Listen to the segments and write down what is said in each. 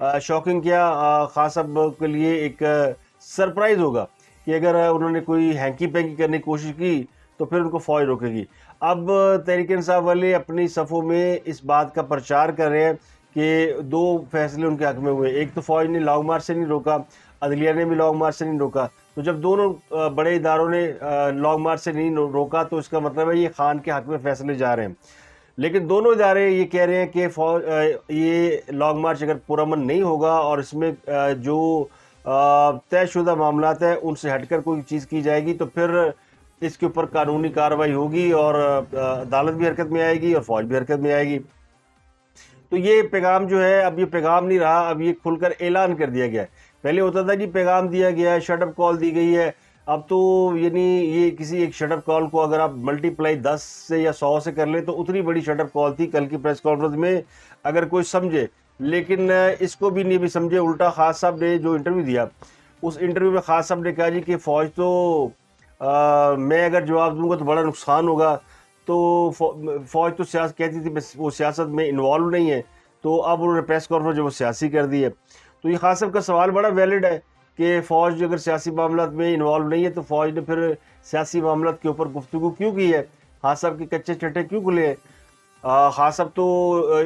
Shocking کیا خان صاحب کے لیے ایک سرپرائز ہوگا کہ اگر انہوں نے کوئی ہینکی پینکی کرنے کی کوشش کی تو پھر ان کو فوج روکے گی۔ اب تحریک انصاف والے اپنی صفوں میں اس بات کا پرچار کر رہے ہیں کہ دو فیصلے ان کے حق میں ہوئے، ایک تو فوج نے لانگ مارچ سے نہیں روکا، عدلیہ نے بھی لانگ مارچ سے نہیں روکا، تو جب دونوں بڑے اداروں نے لانگ مارچ سے نہیں روکا تو اس کا مطلب ہے یہ خان کے حق میں فیصلے جا رہے ہیں۔ لیکن دونوں ادارے یہ کہہ رہے ہیں کہ یہ لانگ مارچ اگر پرامن نہیں ہوگا اور اس میں جو طے شدہ معاملات ہیں ان سے ہٹ کر کوئی چیز کی جائے گی تو پھر اس کے اوپر قانونی کارروائی ہوگی اور عدالت بھی حرکت میں آئے گی اور فوج بھی حرکت میں آئے گی۔ تو یہ پیغام جو ہے اب یہ پیغام نہیں رہا، اب یہ کھل کر اعلان کر دیا گیا ہے۔ پہلے ہوتا تھا کہ پیغام دیا گیا ہے، شٹ اپ کال دی گئی ہے، اب تو یعنی یہ کسی ایک شٹ اپ کال کو اگر آپ ملٹی پلائی 10 سے یا 100 سے کر لیں تو اتنی بڑی شٹ اپ کال تھی کل کی پریس کانفرنس میں اگر کوئی سمجھے، لیکن اس کو بھی نہیں بھی سمجھے۔ الٹا خاص صاحب نے جو انٹرویو دیا اس انٹرویو میں خاص صاحب نے کہا جی کہ فوج تو میں اگر جواب دوں گا تو بڑا نقصان ہوگا، تو فوج تو سیاست کہتی تھی وہ سیاست میں انوالو نہیں ہے، تو اب انہوں نے پریس کانفرنس جو وہ سیاسی کر دی ہے۔ تو یہ خاص صاحب کا سوال بڑا ویلڈ ہے کہ فوج اگر سیاسی معاملات میں انوالو نہیں ہے تو فوج نے پھر سیاسی معاملات کے اوپر گفتگو کیوں کی ہے، خاص صاحب کے کچے چٹے کیوں کھلے ہیں؟ خاص صاحب تو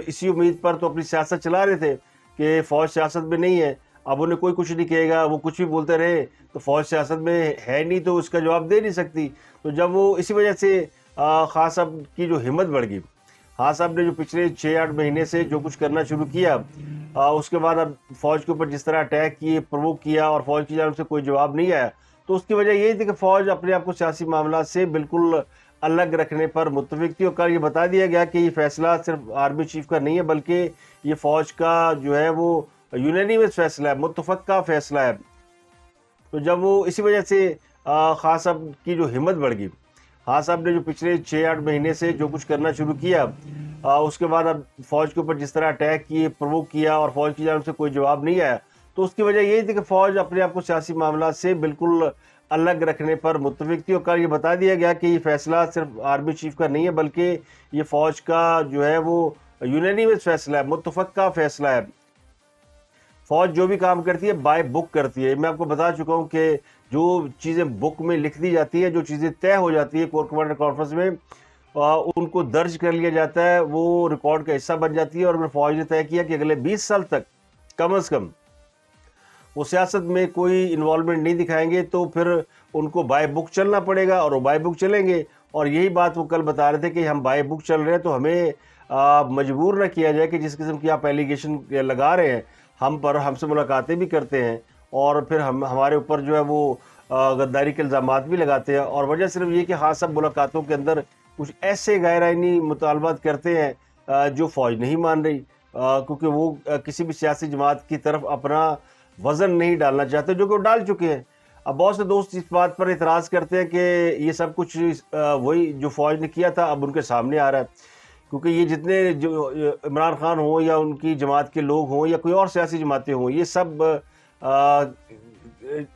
اسی امید پر تو اپنی سیاست چلا رہے تھے کہ فوج سیاست میں نہیں ہے، اب انہیں کوئی کچھ نہیں کہے گا، وہ کچھ بھی بولتے رہے تو فوج سیاست میں ہے نہیں تو اس کا جواب دے نہیں سکتی۔ تو جب وہ اسی وجہ سے خاص صاحب کی جو ہمت بڑھ گئی، خاص صاحب نے جو پچھلے 6-8 مہینے سے جو کچھ کرنا شروع کیا، اس کے بعد اب فوج کے اوپر جس طرح اٹیک کیے، پرووک کیا اور فوج کی جانب سے کوئی جواب نہیں آیا، تو اس کی وجہ یہی تھی کہ فوج اپنے آپ کو سیاسی معاملات سے بالکل الگ رکھنے پر متفق تھی۔ اور کل یہ بتا دیا گیا کہ یہ فیصلہ صرف آرمی چیف کا نہیں ہے بلکہ یہ فوج کا جو ہے وہ یونینیمس فیصلہ ہے، متفقہ فیصلہ ہے۔ تو جب وہ اسی وجہ سے خاص صاحب کی جو ہمت بڑھ گئی، خاص صاحب نے جو پچھلے 6-8 مہینے سے جو کچھ کرنا شروع کیا، اس کے بعد اب فوج کے اوپر جس طرح اٹیک کیے، پرووک کیا اور فوج کی جانب سے کوئی جواب نہیں آیا، تو اس کی وجہ یہی تھی کہ فوج اپنے آپ کو سیاسی معاملات سے بالکل الگ رکھنے پر متفق تھی۔ اور کل یہ بتا دیا گیا کہ یہ فیصلہ صرف آرمی چیف کا نہیں ہے بلکہ یہ فوج کا جو ہے وہ یونینیمس فیصلہ ہے، متفقہ فیصلہ ہے۔ فوج جو بھی کام کرتی ہے بائی بک کرتی ہے۔ میں آپ کو بتا چکا ہوں کہ جو چیزیں بک میں لکھ دی جاتی ہے، جو چیزیں طے ہو جاتی ہے کور کمانڈر کانفرنس میں، ان کو درج کر لیا جاتا ہے، وہ ریکارڈ کا حصہ بن جاتی ہے۔ اور فوج نے طے کیا کہ اگلے 20 سال تک کم از کم وہ سیاست میں کوئی انوالومنٹ نہیں دکھائیں گے تو پھر ان کو بائی بک چلنا پڑے گا، اور وہ بائی بک چلیں گے۔ اور یہی بات وہ کل بتا رہے تھے کہ ہم بائی بک چل رہے ہیں تو ہمیں مجبور نہ کیا جائے کہ جس قسم کی آپ ایلیگیشن لگا رہے ہیں ہم پر، ہم سے ملاقاتیں بھی کرتے ہیں اور پھر ہمارے اوپر جو ہے وہ غداری کے الزامات بھی لگاتے ہیں، اور وجہ صرف یہ کہ خاص سب ملاقاتوں کے اندر کچھ ایسے غیر آئینی مطالبات کرتے ہیں جو فوج نہیں مان رہی، کیونکہ وہ کسی بھی سیاسی جماعت کی طرف اپنا وزن نہیں ڈالنا چاہتے، جو کہ وہ ڈال چکے ہیں۔ اب بہت سے دوست اس بات پر اعتراض کرتے ہیں کہ یہ سب کچھ وہی جو فوج نے کیا تھا اب ان کے سامنے آ رہا ہے، کیونکہ یہ جتنے جو عمران خان ہوں یا ان کی جماعت کے لوگ ہوں یا کوئی اور سیاسی جماعتیں ہوں، یہ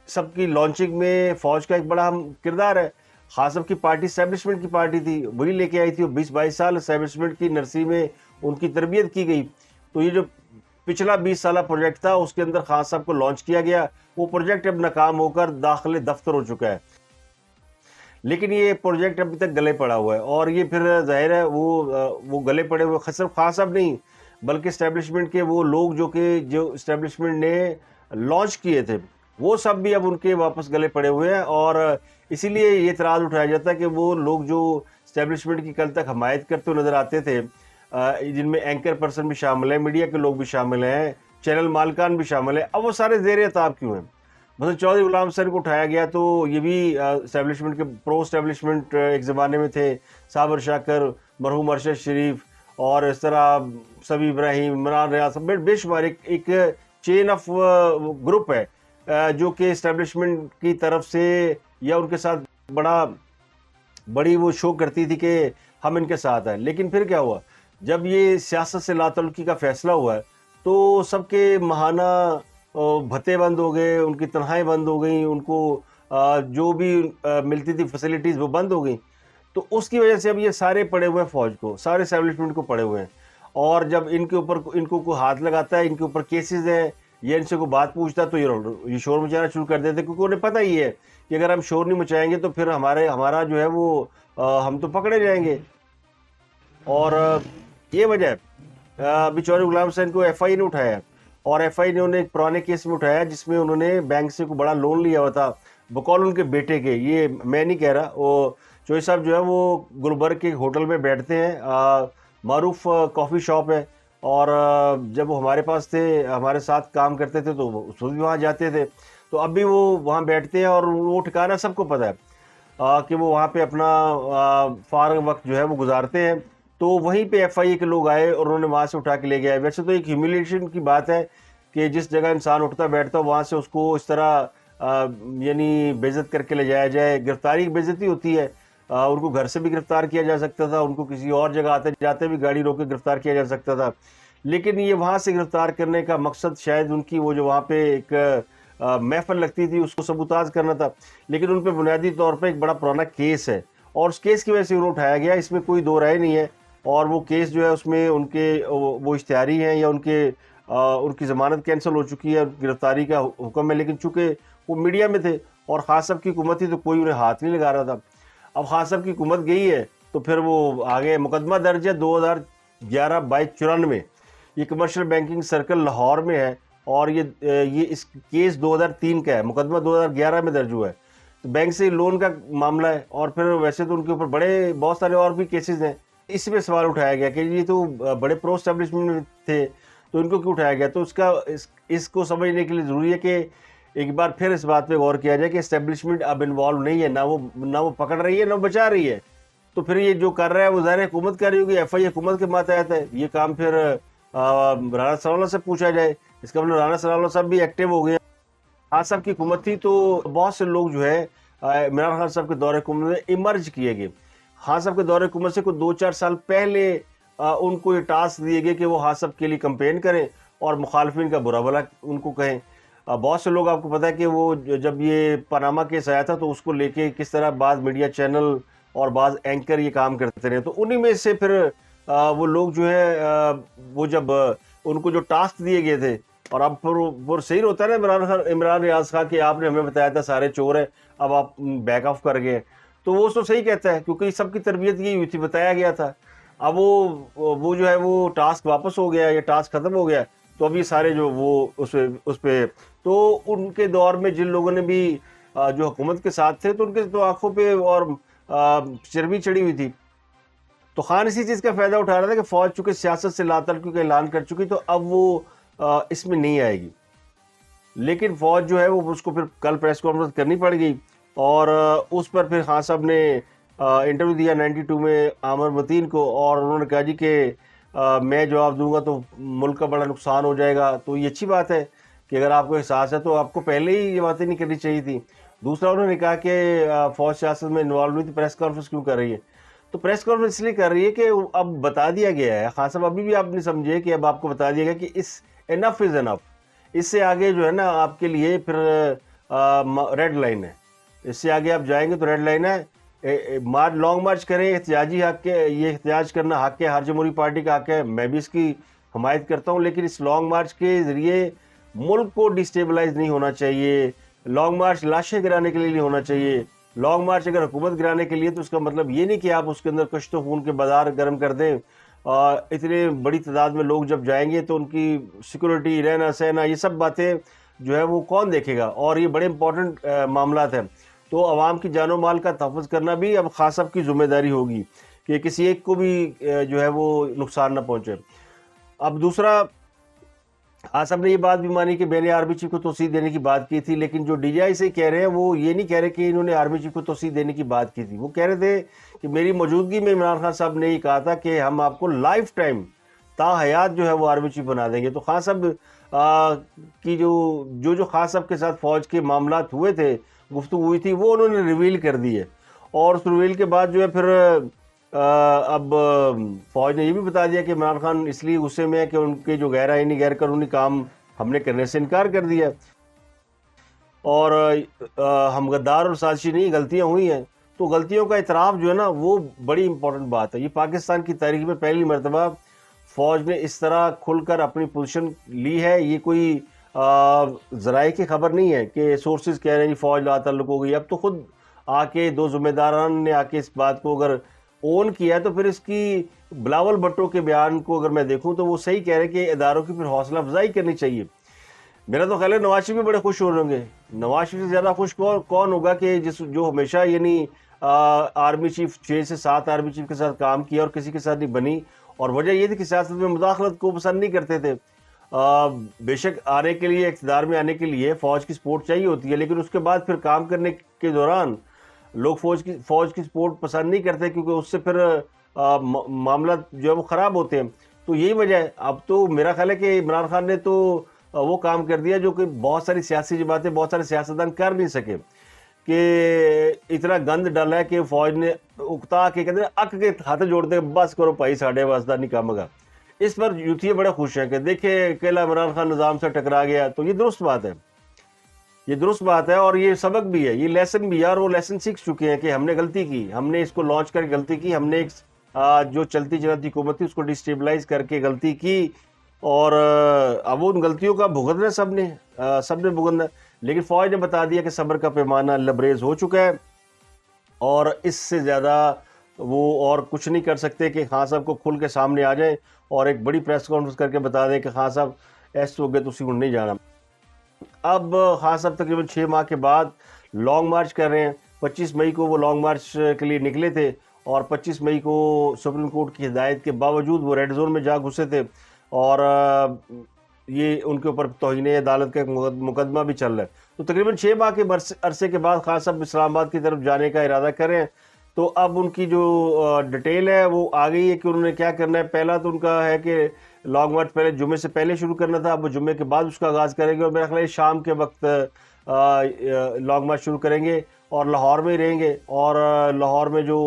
سب کی لانچنگ میں فوج کا ایک بڑا اہم کردار ہے۔ خاص کی پارٹی اسٹیبلشمنٹ کی پارٹی تھی، وہی لے کے آئی تھی، 20-22 سال اسٹیبلشمنٹ کی نرسری میں ان کی تربیت کی گئی۔ تو یہ جو پچھلا 20 سالہ پروجیکٹ تھا اس کے اندر خان صاحب کو لانچ کیا گیا، وہ پروجیکٹ اب ناکام ہو کر داخل دفتر ہو چکا ہے، لیکن یہ پروجیکٹ ابھی تک گلے پڑا ہوا ہے۔ اور یہ پھر ظاہر ہے وہ گلے پڑے ہوئے صرف خان صاحب نہیں بلکہ اسٹیبلشمنٹ کے وہ لوگ جو اسٹیبلشمنٹ نے لانچ کیے تھے وہ سب بھی اب ان کے واپس گلے پڑے ہوئے ہیں۔ اور اسی لیے یہ اعتراض اٹھایا جاتا ہے کہ وہ لوگ جو اسٹیبلشمنٹ کی کل تک حمایت کرتے ہوئے نظر آتے تھے، جن میں اینکر پرسن بھی شامل ہیں، میڈیا کے لوگ بھی شامل ہیں، چینل مالکان بھی شامل ہیں، اب وہ سارے زیر عتاب کیوں ہیں؟ مثلا چودھری غلام حسین کو اٹھایا گیا تو یہ بھی اسٹیبلشمنٹ کے پرو اسٹیبلشمنٹ ایک زمانے میں تھے، صابر شاکر، مرحوم ارشد شریف اور اس طرح سبی ابراہیم، عمران ریاض، بے شمار ایک چین آف گروپ ہے جو کہ اسٹیبلشمنٹ کی طرف سے یا ان کے ساتھ بڑی وہ شو کرتی تھی کہ ہم ان کے ساتھ ہیں۔ لیکن پھر کیا ہوا؟ جب یہ سیاست سے لا تعلقی کا فیصلہ ہوا ہے تو سب کے ماہانہ بھتے بند ہو گئے، ان کی تنخواہیں بند ہو گئیں، ان کو جو بھی ملتی تھی فیسلٹیز وہ بند ہو گئیں۔ تو اس کی وجہ سے اب یہ سارے پڑے ہوئے ہیں، فوج کو، سارے اسٹیبلشمنٹ کو پڑے ہوئے ہیں۔ اور جب ان کے اوپر ان کو کوئی ہاتھ لگاتا ہے، ان کے اوپر کیسز ہیں یا ان سے کوئی بات پوچھتا ہے تو یہ شور مچانا شروع کر دیتے ہیں، کیونکہ انہیں پتہ ہی ہے کہ اگر ہم شور نہیں مچائیں گے تو پھر ہمارا جو ہے وہ ہم تو پکڑے جائیں گے. اور یہ وجہ ہے ابھی چودھری غلام حسین کو ایف آئی نے اٹھایا، اور ایف آئی نے انہیں ایک پرانے کیس میں اٹھایا جس میں انہوں نے بینک سے کوئی بڑا لون لیا ہوا تھا بقول ان کے بیٹے کے. یہ میں نہیں کہہ رہا، وہ چوہی صاحب جو ہے وہ گلبرگ کے ہوٹل میں بیٹھتے ہیں، معروف کافی شاپ ہے، اور جب وہ ہمارے پاس تھے، ہمارے ساتھ کام کرتے تھے تو اس وقت بھی وہاں جاتے تھے، تو اب بھی وہ وہاں بیٹھتے ہیں، اور وہ ٹھکانہ سب کو پتہ ہے کہ وہ وہاں پہ اپنا فارغ وقت جو ہے وہ گزارتے ہیں. تو وہیں پہ ایف آئی اے کے لوگ آئے اور انہوں نے وہاں سے اٹھا کے لے گیا. ویسے تو ایک ہیوملیشن کی بات ہے کہ جس جگہ انسان اٹھتا بیٹھتا وہاں سے اس کو اس طرح یعنی بے عزت کر کے لے جایا جائے. گرفتاری بے عزتی ہوتی ہے، ان کو گھر سے بھی گرفتار کیا جا سکتا تھا، ان کو کسی اور جگہ آتے جاتے بھی گاڑی روک کے گرفتار کیا جا سکتا تھا، لیکن یہ وہاں سے گرفتار کرنے کا مقصد شاید ان کی وہ جو وہاں پہ ایک محفل لگتی تھی اس کو سبوتاژ کرنا تھا. لیکن ان پہ بنیادی طور پہ ایک بڑا پرانا کیس ہے، اور اس کیس کی وجہ سے انہوں اٹھایا گیا، اس میں کوئی دو رائے نہیں ہے. اور وہ کیس جو ہے اس میں ان کے وہ اشتہاری ہیں یا ان کی ضمانت کینسل ہو چکی ہے، گرفتاری کا حکم ہے، لیکن چونکہ وہ میڈیا میں تھے اور خان صاحب کی حکومت تھی تو کوئی انہیں ہاتھ نہیں لگا رہا تھا. اب خان صاحب کی حکومت گئی ہے تو پھر وہ آگے مقدمہ درج ہے 2011/9294. یہ کمرشل بینکنگ سرکل لاہور میں ہے، اور یہ اس کیس 2003 کا ہے، مقدمہ 2011 میں درج ہوا ہے. تو بینک سے لون کا معاملہ ہے، اور پھر ویسے تو ان کے اوپر بہت سارے اور بھی کیسز ہیں. اس میں سوال اٹھایا گیا کہ یہ تو بڑے پرو اسٹیبلشمنٹ میں تھے تو ان کو کیوں اٹھایا گیا. تو اس کو سمجھنے کے لیے ضروری ہے کہ ایک بار پھر اس بات پہ غور کیا جائے کہ اسٹیبلشمنٹ اب انوالو نہیں ہے، نہ وہ پکڑ رہی ہے نہ وہ بچا رہی ہے. تو پھر یہ جو کر رہا ہے وہ ظاہر حکومت کر رہی ہوگی، ایف آئی حکومت کے ماتحت ہے. یہ کام پھر رانا ثناءاللہ سے پوچھا جائے، اس کا مطلب رانا ثناءاللہ صاحب بھی ایکٹیو ہو گئے. خان صاحب کی حکومت تھی تو بہت سے لوگ جو ہے عمران خان صاحب کے دور حکومت میں ایمرج کیے گئے. خان صاحب کے دور حکومت سے کوئی 2-4 سال پہلے ان کو یہ ٹاسک دیے گئے کہ وہ خان صاحب کے لیے کمپین کریں اور مخالفین کا برا بھلا ان کو کہیں. بہت سے لوگ آپ کو پتا ہے کہ وہ جب یہ پاناما کیس آیا تھا تو اس کو لے کے کس طرح بعض میڈیا چینل اور بعض اینکر یہ کام کرتے رہے. تو انہی میں سے پھر وہ لوگ جو ہے وہ جب ان کو جو ٹاسک دیے گئے تھے، اور اب پھر صحیح ہوتا ہے نا عمران ریاض خان کہ آپ نے ہمیں بتایا تھا سارے چور ہیں، اب آپ بیک آف کر گئے. تو وہ تو صحیح کہتا ہے کیونکہ سب کی تربیت یہی ہوئی تھی، بتایا گیا تھا. اب وہ جو ہے وہ ٹاسک واپس ہو گیا، یہ ٹاسک ختم ہو گیا، تو اب یہ سارے جو وہ اس پہ تو ان کے دور میں جن لوگوں نے بھی جو حکومت کے ساتھ تھے تو ان کے تو آنکھوں پہ اور چربی چڑھی ہوئی تھی. تو خان اسی چیز کا فائدہ اٹھا رہا تھا کہ فوج چونکہ سیاست سے لا تعلقی کا اعلان کر چکی تو اب وہ اس میں نہیں آئے گی. لیکن فوج جو ہے وہ اس کو پھر کل پریس کانفرنس کرنی پڑ گئی، اور اس پر پھر خان صاحب نے انٹرویو دیا 92 میں عامر متین کو، اور انہوں نے کہا جی کہ میں جواب دوں گا تو ملک کا بڑا نقصان ہو جائے گا. تو یہ اچھی بات ہے کہ اگر آپ کو احساس ہے تو آپ کو پہلے ہی یہ باتیں نہیں کرنی چاہیے تھی. دوسرا انہوں نے کہا کہ فوج سیاست میں انوالو نہیں، تو پریس کانفرنس کیوں کر رہی ہے؟ تو پریس کانفرنس اس لیے کر رہی ہے کہ اب بتا دیا گیا ہے. خان صاحب ابھی بھی آپ نے سمجھے کہ اب آپ کو بتا دیا گیا کہ انف از انف، اس سے آگے جو ہے نا آپ کے لیے پھر ریڈ لائن ہے. اس سے آگے آپ جائیں گے تو ریڈ لائن ہے. لانگ مارچ کریں، احتجاجی حق کے، یہ احتجاج کرنا حق ہے، ہر جمہوری پارٹی کا حق ہے، میں بھی اس کی حمایت کرتا ہوں، لیکن اس لانگ مارچ کے ذریعے ملک کو ڈسٹیبلائز نہیں ہونا چاہیے. لانگ مارچ لاشیں گرانے کے لیے نہیں ہونا چاہیے. لانگ مارچ اگر حکومت گرانے کے لیے تو اس کا مطلب یہ نہیں کہ آپ اس کے اندر کشت و خون کے بازار گرم کر دیں. اتنے بڑی تعداد میں لوگ جب جائیں گے تو ان کی سیکورٹی، رہنا سہنا، یہ سب باتیں جو ہے وہ کون دیکھے گا؟ اور یہ بڑے امپورٹنٹ معاملات ہیں. تو عوام کی جان و مال کا تحفظ کرنا بھی اب خان صاحب کی ذمہ داری ہوگی کہ کسی ایک کو بھی جو ہے وہ نقصان نہ پہنچے. اب دوسرا، خان صاحب نے یہ بات بھی مانی کہ میں نے آرمی چیف کو توسیع دینے کی بات کی تھی، لیکن جو ڈی جی آئی سے کہہ رہے ہیں وہ یہ نہیں کہہ رہے کہ انہوں نے آرمی چیف کو توسیع دینے کی بات کی تھی. وہ کہہ رہے تھے کہ میری موجودگی میں عمران خان صاحب نے یہ کہا تھا کہ ہم آپ کو لائف ٹائم تا حیات جو ہے وہ آرمی چیف بنا دیں گے. تو خان صاحب کی جو خان صاحب کے ساتھ فوج کے معاملات ہوئے تھے، گفتگو ہوئی تھی، وہ انہوں نے ریویل کر دی ہے. اور اس ریویل کے بعد جو ہے پھر اب فوج نے یہ بھی بتا دیا کہ عمران خان اس لیے غصے میں ہے کہ ان کے جو غیر آئینی غیر قانونی کام ہم نے کرنے سے انکار کر دیا، اور ہم غدار اور سازشی نہیں، غلطیاں ہوئی ہیں. تو غلطیوں کا اعتراف جو ہے نا وہ بڑی امپورٹنٹ بات ہے. یہ پاکستان کی تاریخ میں پہلی مرتبہ فوج نے اس طرح کھل کر اپنی پوزیشن لی ہے، یہ کوئی ذرائع کی خبر نہیں ہے کہ سورسز کہہ رہے ہیں جی فوج لا تعلق ہو گئی. اب تو خود آ کے دو ذمہ داران نے آ کے اس بات کو اگر اون کیا تو پھر اس کی بلاول بھٹو کے بیان کو اگر میں دیکھوں تو وہ صحیح کہہ رہے کہ اداروں کی پھر حوصلہ افزائی کرنی چاہیے. میرا تو خیال ہے نواز شریف بھی بڑے خوش ہو رہے ہوں گے. نواز شریف سے زیادہ خوش کون ہوگا کہ جو ہمیشہ یعنی آرمی چیف 6 سے 7 آرمی چیف کے ساتھ کام کیا اور کسی کے ساتھ نہیں بنی, اور وجہ یہ تھی کہ سیاست میں مداخلت کو پسند نہیں کرتے تھے. بے شک آنے کے لیے, اقتدار میں آنے کے لیے فوج کی سپورٹ چاہیے ہوتی ہے, لیکن اس کے بعد پھر کام کرنے کے دوران لوگ فوج کی سپورٹ پسند نہیں کرتے, کیونکہ اس سے پھر معاملات جو ہے وہ خراب ہوتے ہیں. تو یہی وجہ ہے. اب تو میرا خیال ہے کہ عمران خان نے تو وہ کام کر دیا جو کہ بہت ساری سیاسی جماعتیں, بہت سارے سیاستدان کر نہیں سکے, کہ اتنا گند ڈالا ہے کہ فوج نے اکتا کے کہتے ہیں اک کے ہاتھ جوڑتے ہیں, بس کرو بھائی ساڑھے واسطہ نہیں کام گا. اس پر یوتھی بڑے خوش ہیں کہ دیکھیں اکیلا عمران خان نظام سے ٹکرا گیا. تو یہ درست بات ہے, یہ درست بات ہے, اور یہ سبق بھی ہے, یہ لیسن بھی ہے, اور وہ لیسن سیکھ چکے ہیں کہ ہم نے غلطی کی, ہم نے اس کو لانچ کر کے غلطی کی, ہم نے جو چلتی چلاتی حکومت تھی اس کو ڈسٹیبلائز کر کے غلطی کی, اور اب ان غلطیوں کا بھگتنا سب نے بھگتنا. لیکن فوج نے بتا دیا کہ صبر کا پیمانہ لبریز ہو چکا ہے, اور اس سے زیادہ وہ اور کچھ نہیں کر سکتے کہ خان صاحب کو کھل کے سامنے آ جائیں اور ایک بڑی پریس کانفرنس کر کے بتا دیں کہ خان صاحب ایسے ہو گئے تو اسی کو نہیں جانا. اب خان صاحب تقریباً 6 ماہ کے بعد لانگ مارچ کر رہے ہیں. 25 مئی کو وہ لانگ مارچ کے لیے نکلے تھے, اور 25 مئی کو سپریم کورٹ کی ہدایت کے باوجود وہ ریڈ زون میں جا گھسے تھے, اور یہ ان کے اوپر توہین عدالت کا ایک مقدمہ بھی چل رہا ہے. تو تقریباً 6 ماہ کے عرصے کے بعد خان صاحب اسلام آباد کی طرف جانے کا ارادہ کر رہے ہیں. تو اب ان کی جو ڈیٹیل ہے وہ آ گئی ہے کہ انہوں نے کیا کرنا ہے. پہلا تو ان کا ہے کہ لانگ مارچ پہلے جمعے سے پہلے شروع کرنا تھا, اب وہ جمعے کے بعد اس کا آغاز کریں گے, اور میرا خیال ہے شام کے وقت لانگ مارچ شروع کریں گے, اور لاہور میں رہیں گے, اور لاہور میں جو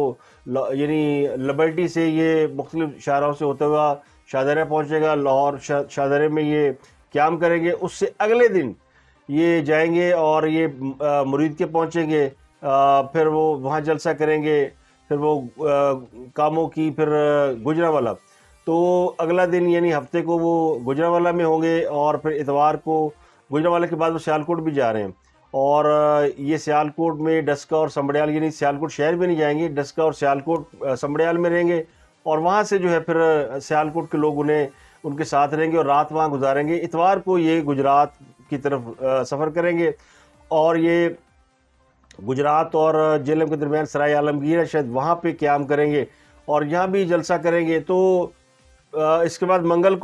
یعنی لبرٹی سے یہ مختلف شاہراہوں سے ہوتا ہوا شاہدرہ پہنچے گا, لاہور شاہدرہ میں یہ قیام کریں گے. اس سے اگلے دن یہ جائیں گے اور یہ مرید کے پہنچیں گے, پھر وہ وہاں جلسہ کریں گے, پھر وہ کاموں کی پھر گجرانوالہ. تو اگلا دن یعنی ہفتے کو وہ گجرانوالہ میں ہوں گے, اور پھر اتوار کو گجرانوالہ کے بعد وہ سیالکوٹ بھی جا رہے ہیں. اور یہ سیالکوٹ میں ڈسکا اور سمبڑیال, یعنی سیالکوٹ شہر میں نہیں جائیں گے, ڈسکا اور سیالکوٹ سمبڑیال میں رہیں گے, اور وہاں سے جو ہے پھر سیالکوٹ کے لوگ ان کے ساتھ رہیں گے اور رات وہاں گزاریں گے. اتوار کو یہ گجرات کی طرف سفر کریں گے, اور یہ گجرات اور جہلم کے درمیان سرائے عالمگیر ہے شاید, وہاں پہ قیام کریں گے اور یہاں بھی جلسہ کریں گے. تو اس کے بعد منگل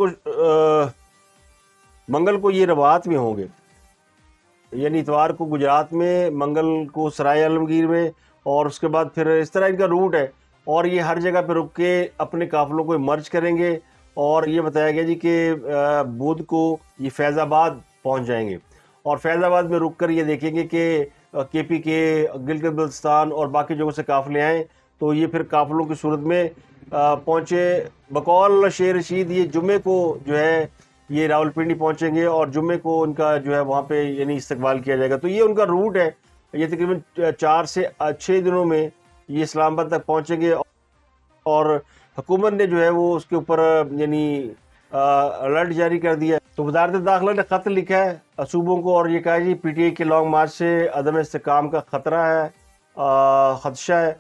کو یہ روات میں ہوں گے, یعنی اتوار کو گجرات میں, منگل کو سرائے عالمگیر میں, اور اس کے بعد پھر اس طرح ان کا روٹ ہے. اور یہ ہر جگہ پہ رک کے اپنے قافلوں کو مرج کریں گے, اور یہ بتایا گیا جی کہ بدھ کو یہ فیض آباد پہنچ جائیں گے, اور فیض آباد میں رک کر یہ دیکھیں گے کہ کے کے گلگت بلتستان اور باقی جگہوں سے قافلے آئیں. تو یہ پھر قافلوں کی صورت میں پہنچے. بقول شیر رشید یہ جمعے کو جو ہے یہ راولپنڈی پہنچیں گے, اور جمعے کو ان کا جو ہے وہاں پہ یعنی استقبال کیا جائے گا. تو یہ ان کا روٹ ہے. یہ تقریباً 4 سے 6 دنوں میں یہ اسلام آباد تک پہنچیں گے, اور حکومت نے جو ہے وہ اس کے اوپر یعنی الرٹ جاری کر دیا ہے. تو وزارت داخلہ نے خط لکھا ہے صوبوں کو, اور یہ کہا جی پی ٹی آئی کے لانگ مارچ سے عدم استحکام کا خطرہ ہے, خدشہ ہے,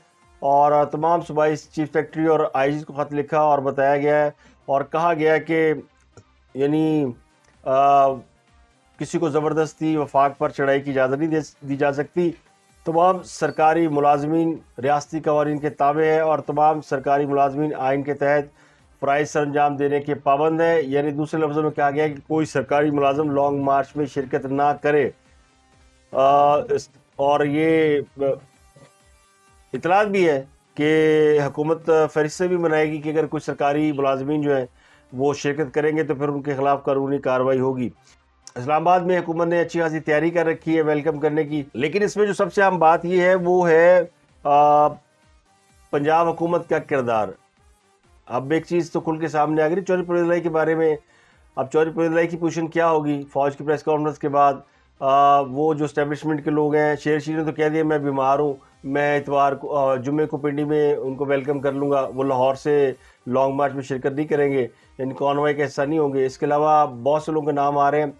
اور تمام صوبائی چیف سیکرٹری اور آئی جی کو خط لکھا اور بتایا گیا ہے, اور کہا گیا کہ یعنی کسی کو زبردستی وفاق پر چڑھائی کی اجازت نہیں دی جا سکتی. تمام سرکاری ملازمین ریاستی قوانین کے تابع ہے, اور تمام سرکاری ملازمین آئین کے تحت فرائض سر انجام دینے کے پابند ہے. یعنی دوسرے لفظوں میں کہا گیا کہ کوئی سرکاری ملازم لانگ مارچ میں شرکت نہ کرے. اور یہ اطلاعات بھی ہے کہ حکومت فہرستیں بھی بنائے گی کہ اگر کوئی سرکاری ملازمین جو ہیں وہ شرکت کریں گے تو پھر ان کے خلاف قانونی کارروائی ہوگی. اسلام آباد میں حکومت نے اچھی خاصی تیاری کر رکھی ہے ویلکم کرنے کی, لیکن اس میں جو سب سے اہم بات یہ ہے وہ ہے پنجاب حکومت کا کردار. اب ایک چیز تو کھل کے سامنے آ گئی چودھری پرویز الہی کے بارے میں. اب چودھری پرویز الہی کی پوزیشن کیا ہوگی فوج کی پریس کانفرنس کے بعد؟ وہ جو اسٹیبلشمنٹ کے لوگ ہیں, شیر شیر نے تو کہہ دیا میں بیمار ہوں, میں اتوار کو جمعے کو پنڈی میں ان کو ویلکم کر لوں گا. وہ لاہور سے لانگ مارچ میں شرکت نہیں کریں گے, یعنی کانوائے کا حصہ نہیں ہوں گے. اس کے علاوہ بہت سے لوگوں کے نام آ رہے ہیں,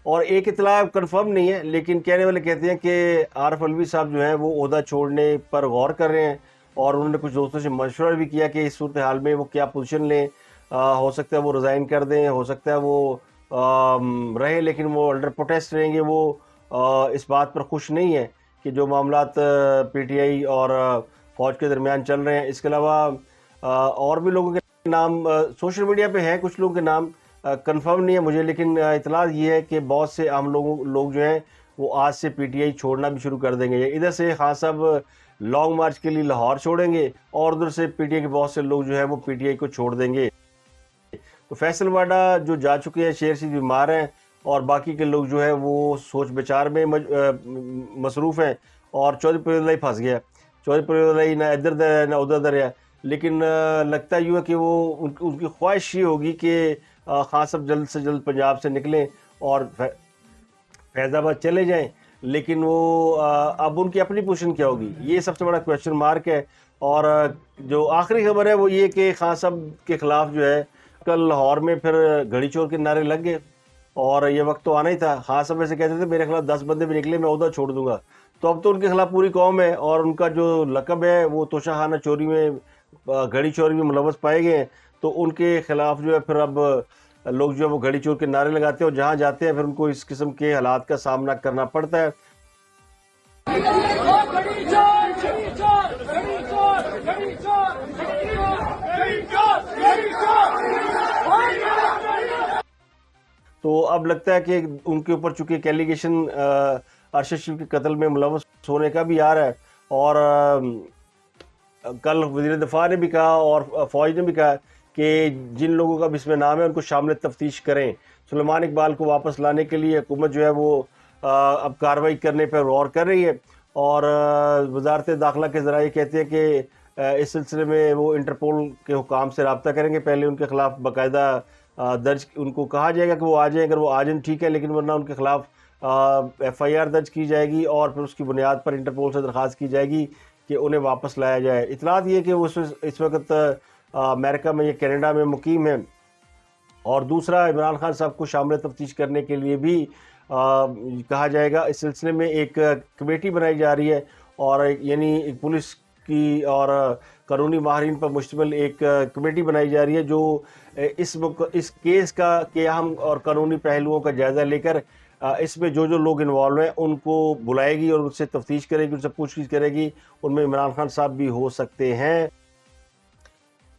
اور ایک اطلاع کنفرم نہیں ہے, لیکن کہنے والے کہتے ہیں کہ عارف علوی صاحب جو ہیں وہ عہدہ چھوڑنے پر غور کر رہے ہیں, اور انہوں نے کچھ دوستوں سے مشورہ بھی کیا کہ اس صورتحال میں وہ کیا پوزیشن لیں. ہو سکتا ہے وہ ریزائن کر دیں, ہو سکتا ہے وہ رہے, لیکن وہ انڈر پروٹیسٹ رہیں گے. وہ اس بات پر خوش نہیں ہے کہ جو معاملات پی ٹی آئی اور فوج کے درمیان چل رہے ہیں. اس کے علاوہ اور بھی لوگوں کے نام سوشل میڈیا پہ ہیں, کچھ لوگوں کے نام کنفرم نہیں ہے مجھے, لیکن اطلاع یہ ہے کہ بہت سے عام لوگ جو ہیں وہ آج سے پی ٹی آئی چھوڑنا بھی شروع کر دیں گے. ادھر سے خان صاحب لانگ مارچ کے لیے لاہور چھوڑیں گے, اور ادھر سے پی ٹی آئی کے بہت سے لوگ جو ہیں وہ پی ٹی آئی کو چھوڑ دیں گے. تو فیصل واڈا جو جا چکے ہیں, شیر سید بیمار ہیں, اور باقی کے لوگ جو ہے وہ سوچ بچار میں مصروف ہیں, اور چودھری پرویز اللہ پھنس گیا. چودھری پرویز اللہ نہ ادھر در ہے نہ ادھر در ہے, لیکن لگتا یوں ہے کہ وہ ان کی خواہش یہ ہوگی کہ خان صاحب جلد سے جلد پنجاب سے نکلیں اور فیض آباد چلے جائیں. لیکن وہ اب ان کی اپنی پوزیشن کیا ہوگی, یہ سب سے بڑا کویشچن مارک ہے. اور جو آخری خبر ہے وہ یہ کہ خان صاحب کے خلاف جو ہے کل لاہور میں پھر گھڑی چور کے نعرے لگ گئے, اور یہ وقت تو آنا ہی تھا. خان صاحب ایسے کہتے تھے میرے خلاف 10 بندے بھی نکلے میں عہدہ چھوڑ دوں گا. تو اب تو ان کے خلاف پوری قوم ہے, اور ان کا جو لقب ہے وہ توشہ خانہ چوری میں گھڑی چوری میں ملوث پائے گئے ہیں. تو ان کے خلاف جو ہے پھر اب لوگ جو ہے وہ گھڑی چور کے نعرے لگاتے ہیں, اور جہاں جاتے ہیں پھر ان کو اس قسم کے حالات کا سامنا کرنا پڑتا ہے. تو اب لگتا ہے کہ ان کے اوپر چونکہ ایک ایلیگیشن ارشد شریف کے قتل میں ملوث ہونے کا بھی آ رہا ہے, اور کل وزیر دفاع نے بھی کہا اور فوج نے بھی کہا کہ جن لوگوں کا بھی اس میں نام ہے ان کو شامل تفتیش کریں. سلیمان اقبال کو واپس لانے کے لیے حکومت جو ہے وہ اب کارروائی کرنے پر غور کر رہی ہے, اور وزارت داخلہ کے ذرائع کہتے ہیں کہ اس سلسلے میں وہ انٹرپول کے حکام سے رابطہ کریں گے. پہلے ان کے خلاف باقاعدہ درج ان کو کہا جائے گا کہ وہ آ جائیں, اگر وہ آ جائیں ٹھیک ہے, لیکن ورنہ ان کے خلاف ایف آئی آر درج کی جائے گی, اور پھر اس کی بنیاد پر انٹرپول سے درخواست کی جائے گی کہ انہیں واپس لایا جائے. اطلاعات یہ کہ وہ اس وقت امریکہ میں یا کینیڈا میں مقیم ہیں. اور دوسرا, عمران خان صاحب کو شامل تفتیش کرنے کے لیے بھی کہا جائے گا. اس سلسلے میں ایک کمیٹی بنائی جا رہی ہے, اور یعنی ایک پولیس کی اور قانونی ماہرین پر مشتمل ایک کمیٹی بنائی جا رہی ہے جو اس کیس کا اہم اور قانونی پہلوؤں کا جائزہ لے کر اس میں جو لوگ انوالو ہیں ان کو بلائے گی اور ان سے تفتیش کرے گی, ان سے پوچھ گچھ کرے گی. ان میں عمران خان صاحب بھی ہو سکتے ہیں.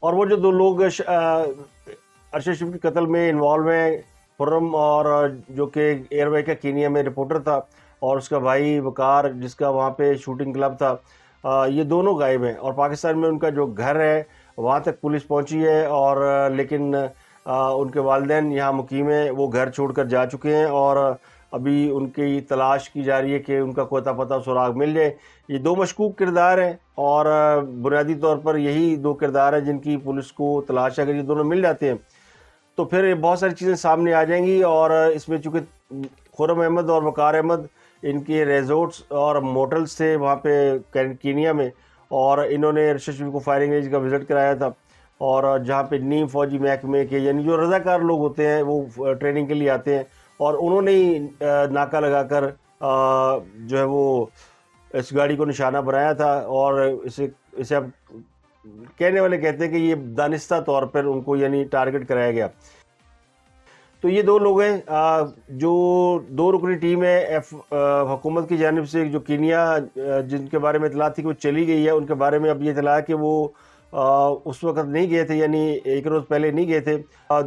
اور وہ جو 2 لوگ ارشد شریف کے قتل میں انوالو ہیں, خرم اور جو کہ ایئر وے کا کینیا میں رپورٹر تھا, اور اس کا بھائی وقار جس کا وہاں پہ شوٹنگ کلب تھا, یہ دونوں غائب ہیں. اور پاکستان میں ان کا جو گھر ہے وہاں تک پولیس پہنچی ہے, اور لیکن ان کے والدین یہاں مقیم ہیں, وہ گھر چھوڑ کر جا چکے ہیں, اور ابھی ان کی تلاش کی جا رہی ہے کہ ان کا کوئی پتہ سراغ مل جائے. یہ 2 مشکوک کردار ہیں, اور بنیادی طور پر یہی 2 کردار ہیں جن کی پولیس کو تلاش ہے. اگر یہ دونوں مل جاتے ہیں تو پھر بہت ساری چیزیں سامنے آ جائیں گی. اور اس میں چونکہ خرم احمد اور وقار احمد ان کے ریزورٹس اور موٹلز تھے وہاں پہ کینیا میں, اور انہوں نے ارشد شریف کو فائرنگ رینج کا وزٹ کرایا تھا, اور جہاں پہ نیم فوجی محکمے کے یعنی جو رضاکار لوگ ہوتے ہیں وہ ٹریننگ کے لیے آتے ہیں, اور انہوں نے ہی ناکہ لگا کر جو ہے وہ اس گاڑی کو نشانہ بنایا تھا. اور اسے اب کہنے والے کہتے ہیں کہ یہ دانستہ طور پر ان کو یعنی ٹارگٹ کرایا گیا. تو یہ 2 لوگ ہیں جو 2 رکنی ٹیم ہے حکومت کی جانب سے, جو کینیا جن کے بارے میں اطلاع تھی کہ وہ چلی گئی ہے, ان کے بارے میں اب یہ اطلاع ہے کہ وہ اس وقت نہیں گئے تھے, یعنی ایک روز پہلے نہیں گئے تھے.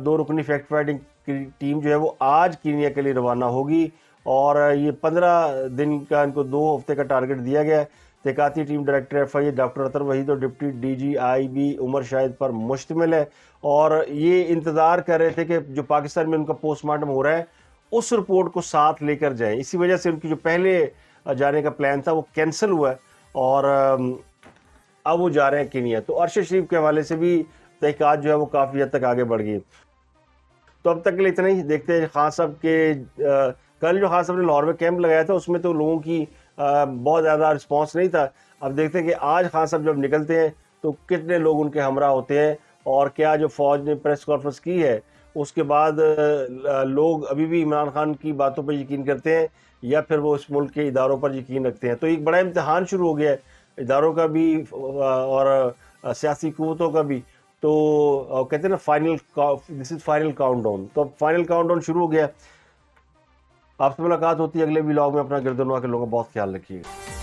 2 رکنی فیکٹ فائنڈنگ کی ٹیم جو ہے وہ آج کینیا کے لیے روانہ ہوگی, اور یہ 15 دن کا ان کو 2 ہفتے کا ٹارگٹ دیا گیا ہے. تحقیقاتی team director F I A doctor Athar Waheed اور deputy D G I B Umar Shahid پر مشتمل ہے, اور یہ انتظار کر رہے تھے کہ جو پاکستان میں ان کا پوسٹ مارٹم ہو رہا ہے اس رپورٹ کو ساتھ لے کر جائیں. اسی وجہ سے ان کی جو پہلے جانے کا پلان تھا وہ کینسل ہوا ہے, اور اب وہ جا رہے ہیں کینیا. تو ارشد شریف کے حوالے سے بھی تحقیقات جو ہے وہ کافی حد تک آگے بڑھ گئی. تو اب تک کے لیے اتنا ہی. دیکھتے ہیں خان صاحب کے کل جو خان صاحب نے لاہور میں کیمپ لگایا تھا اس میں تو لوگوں کی بہت زیادہ رسپانس نہیں تھا. اب دیکھتے ہیں کہ آج خان صاحب جب نکلتے ہیں تو کتنے لوگ ان کے ہمراہ ہوتے ہیں، اور کیا جو فوج نے پریس کانفرنس کی ہے اس کے بعد لوگ ابھی بھی عمران خان کی باتوں پر یقین کرتے ہیں یا پھر وہ اس ملک کے اداروں پر یقین رکھتے ہیں. تو ایک بڑا امتحان شروع ہو گیا ہے اداروں کا بھی اور سیاسی قوتوں کا بھی. تو کہتے ہیں نا final, this is final count down. تو اب فائنل کاؤنٹ ڈاؤن شروع ہو گیا. آپ سے ملاقات ہوتی ہے اگلے ولاگ میں. اپنا گرد و نواح کے لوگوں کا بہت خیال رکھیے گا.